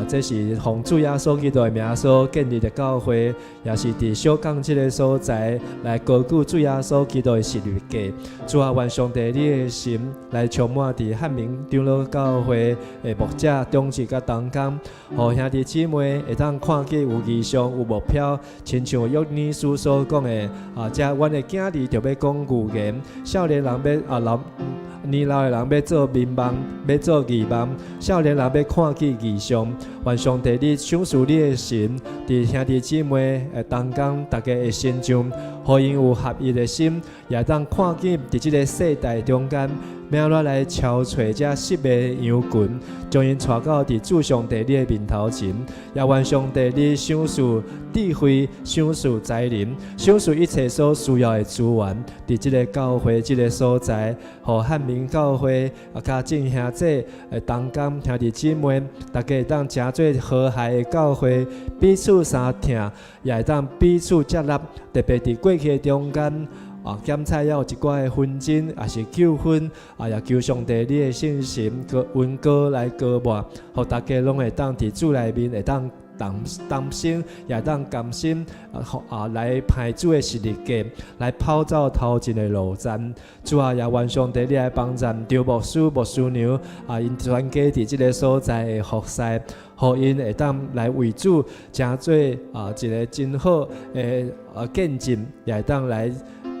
这是奉主耶稣基督的名所建立的教会，也是伫小港这个所在来高举主耶稣基督的十字架。主啊，愿上帝你的心来充满伫汉民长老教会的牧者、中职甲同工，互兄弟姊妹会当看见有意向、有目标，亲像约珥书所讲的这阮的囝儿就要讲预言，少年人要年老的人要做民望，要做义望；少年人要看见异象。愿上帝你赏赐你的心，伫兄弟姊妹同工大家的心上，互因有合一的心，也当看见伫这个世代中间，要安怎来敲找这失迷的羊群，将因带到伫主上帝你的面头前。也愿上帝你赏赐智慧，赏赐才能，赏赐一切所需要的资源，伫这个教会这个所在，互汉民教会甲正兄姐同工兄弟姊妹，大家会当真做和谐的教会，彼此相听，也会当彼此接纳，特别伫过去的中间。检查要有一寡的纷争，也是纠纷，也求上帝你的信心、温哥来高抹，互大家拢会当伫主内面会当同心，也当甘心来排主的十字架，来跑走头前的路战。主啊，也愿上帝你来帮助着牧师、牧师娘因全家伫这个所在的服侍，互因会当来为主，真做一个真好的见证，也会当来。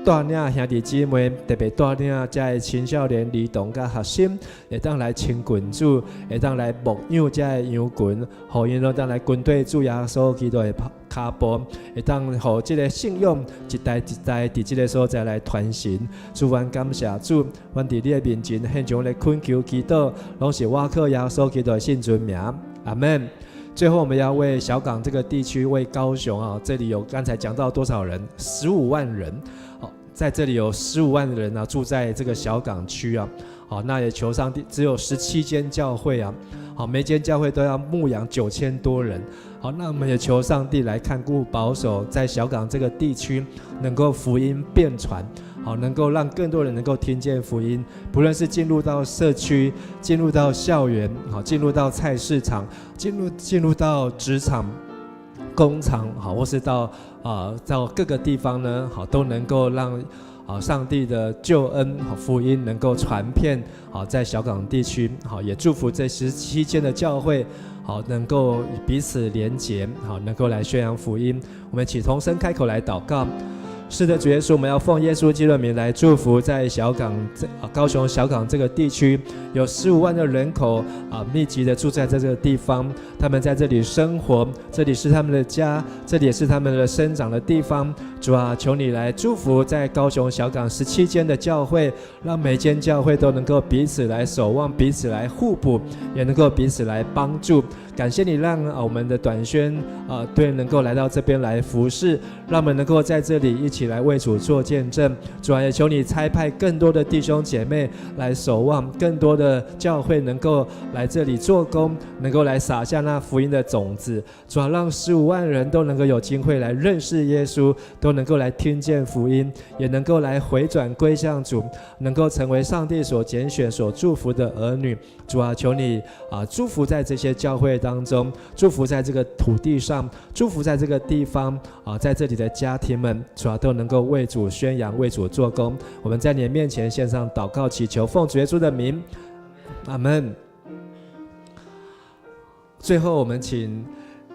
带领兄弟姊妹，特别带领这的青少年、儿童甲学生，会当来亲近主，会当来牧养这的羊群，互因拢当来跟对主耶稣基督的脚步，会当互这个信仰一代一代伫这个所在来传承。主，愿感谢主，愿伫你的面前献上咧恳求祈祷，拢是我靠耶稣基督的圣尊名，阿门。最后，我们要为小港这个地区，为高雄这里有刚才讲到多少人？15万人。在这里有15万人住在这个小港区那也求上帝，只有17间教会每间教会都要牧养9000多人。那我们也求上帝来看顾保守，在小港这个地区能够福音遍传。能够让更多人能够听见福音，不论是进入到社区、进入到校园、进入到菜市场、进入到职场、工厂，或是到各个地方呢，都能够让上帝的救恩福音能够传遍在小港地区，也祝福这17间的教会能够彼此连结，能够来宣扬福音。我们一起同声开口来祷告。是的，主耶稣，我们要奉耶稣基督的名来祝福在小港高雄小港这个地区，有15万的人口密集的住在这个地方，他们在这里生活，这里是他们的家，这里也是他们的生长的地方。主啊，求你来祝福在高雄小港17间的教会，让每间教会都能够彼此来守望，彼此来互补，也能够彼此来帮助。感谢你让我们的短宣队能够来到这边来服侍，让我们能够在这里一起起来为主做见证。主啊，也求你差派更多的弟兄姐妹来守望，更多的教会能够来这里做工，能够来撒下那福音的种子。主啊，让15万人都能够有机会来认识耶稣，都能够来听见福音，也能够来回转归向主，能够成为上帝所拣选所祝福的儿女。主啊，求你祝福在这些教会当中，祝福在这个土地上，祝福在这个地方在这里的家庭们，主啊，都能够为主宣扬，为主做工。我们在你的面前献上祷告祈求，奉主耶稣的名，阿们。最后我们请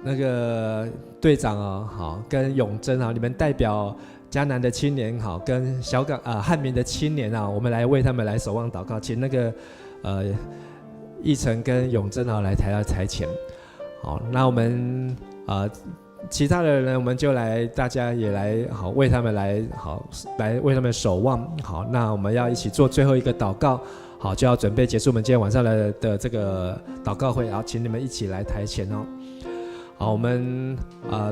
那个队长好，跟永贞你们代表迦南的青年好，跟小港汉民的青年我们来为他们来守望祷告，请那个义成跟永贞来抬到台前。好，那我们其他的人我们就来，大家也来好为他们来好来为他们守望。好，那我们要一起做最后一个祷告。好，就要准备结束我们今天晚上的这个祷告会，好，请你们一起来台前哦。好，我们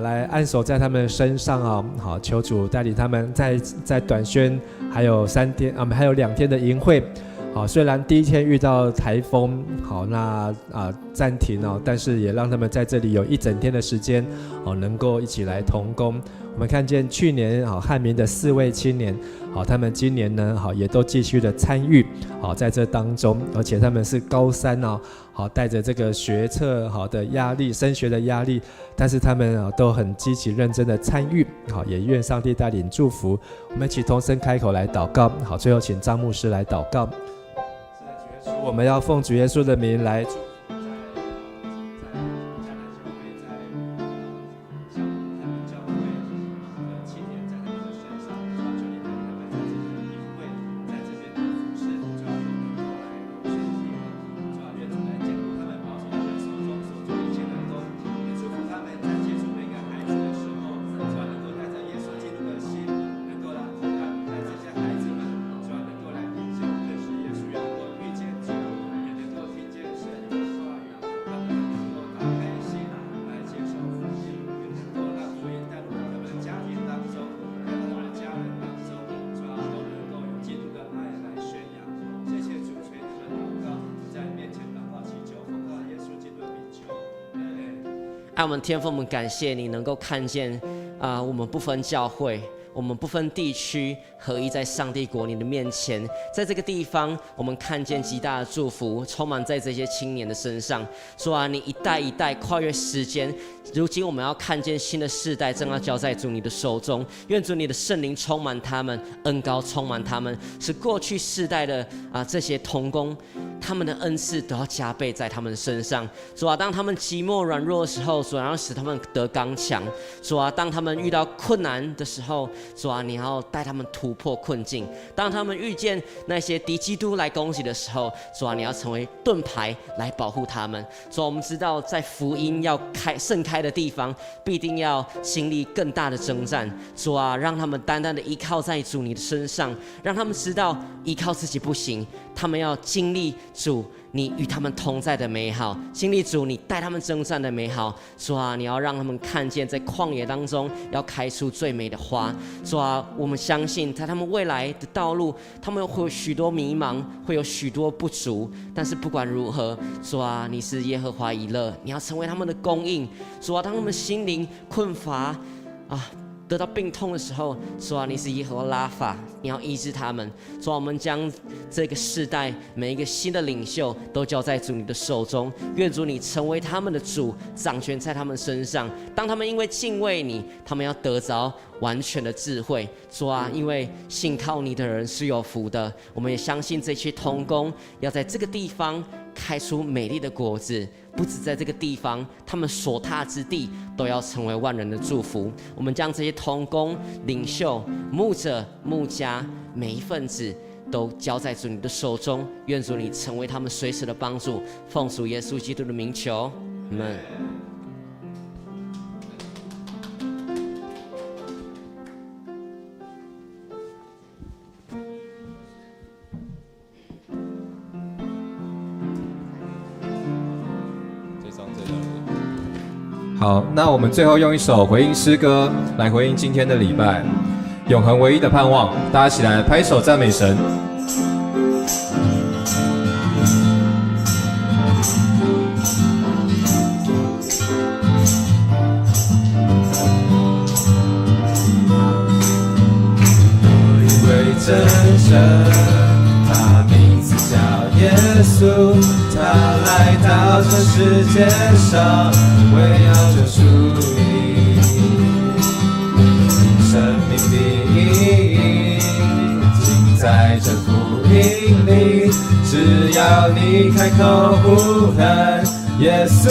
来按手在他们身上好，求主带领他们在短宣还有3天还有2天的营会。好，虽然第一天遇到台风，好，那暂停但是也让他们在这里有1整天的时间能够一起来同工。我们看见去年汉民的4位青年，他们今年呢也都继续的参与在这当中，而且他们是高3带着这个学测的压力，升学的压力，但是他们都很积极认真的参与。好，也愿上帝带领祝福。我们一起同声开口来祷告。好，最后请张牧师来祷告。我们要奉主耶稣的名来祝福
爱我们天父，我们感谢你能够看见我们不分教会，我们不分地区，合一在上帝国你的面前。在这个地方，我们看见极大的祝福充满在这些青年的身上。主啊，你一代一代跨越时间，如今我们要看见新的世代正要交在主你的手中。愿主你的圣灵充满他们，恩膏充满他们，使过去世代的这些同工，他们的恩赐都要加倍在他们身上。主啊，当他们寂寞软弱的时候，主啊，要使他们得刚强。主啊，当他们遇到困难的时候，主啊，你要带他们突破困境。当他们遇见那些敌基督来攻击的时候，主啊，你要成为盾牌来保护他们。主啊，我们知道在福音要盛开的地方，必定要经历更大的征战。主啊，让他们单单的依靠在主你的身上，让他们知道依靠自己不行，他们要经历主你与他们同在的美好，经历主你带他们征战的美好。主啊，你要让他们看见在旷野当中要开出最美的花。主啊，我们相信在他们未来的道路，他们会有许多迷茫，会有许多不足，但是不管如何，主啊，你是耶和华以勒，你要成为他们的供应。主啊，当他们心灵困乏得到病痛的时候，主啊，你是耶和华拉法，你要医治他们。主啊，我们将这个世代每一个新的领袖都交在主你的手中，愿主你成为他们的主，掌权在他们身上。当他们因为敬畏你，他们要得着完全的智慧。主啊，因为信靠你的人是有福的。我们也相信这些同工要在这个地方开出美丽的果子，不止在这个地方，他们所踏之地都要成为万人的祝福。我们将这些同工、领袖、牧者、牧家每一份子都交在主你的手中，愿主你成为他们随时的帮助。奉主耶稣基督的名求，阿们。
好，那我们最后用一首回应诗歌来回应今天的礼拜。永恒唯一的盼望。大家一起来拍手赞美神。
真神，他名字叫耶稣，他来到这世界上，为要救赎你。生命的意义尽在这福音里，只要你开口呼喊耶稣，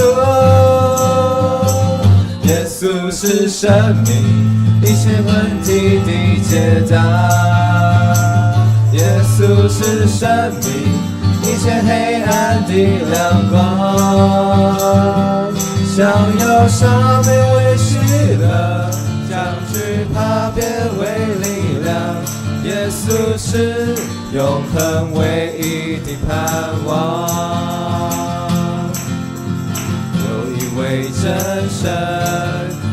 耶稣是生命一切问题的解答。耶稣是生命一切黑暗的亮光，像忧伤变为喜乐，将惧怕变为力量。耶稣是永恒唯一的盼望。有一位真神，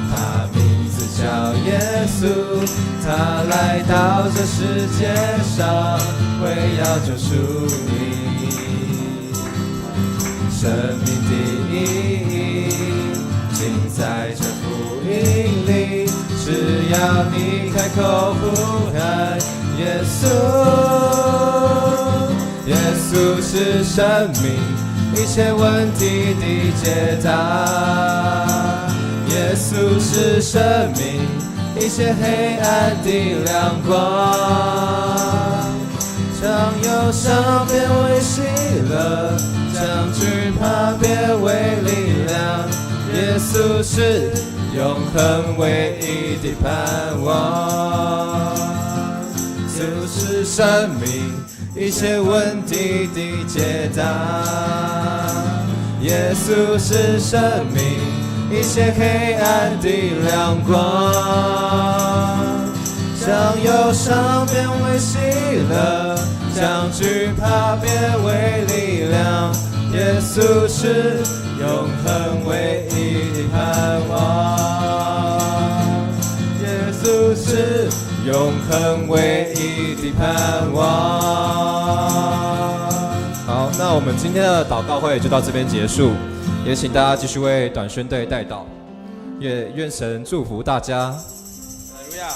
他名字叫耶稣，他来到这世界上，为要救赎你。生命的意义尽在这福音里，只要你开口呼喊耶稣，耶稣是生命一切问题的解答。耶稣是生命一切黑暗的亮光，将忧伤变为喜乐，将惧怕变为力量。耶稣是永恒唯一的盼望，就是生命一切问题的解答。耶稣是生命一切黑暗的亮光，将忧伤变为喜乐，将惧怕变为力量。耶稣是永恒唯一的盼望，耶稣是永恒唯一的盼望。
好，那我们今天的祷告会就到这边结束，也请大家继续为短宣队代祷，也愿神祝福大家。
哈利路亚。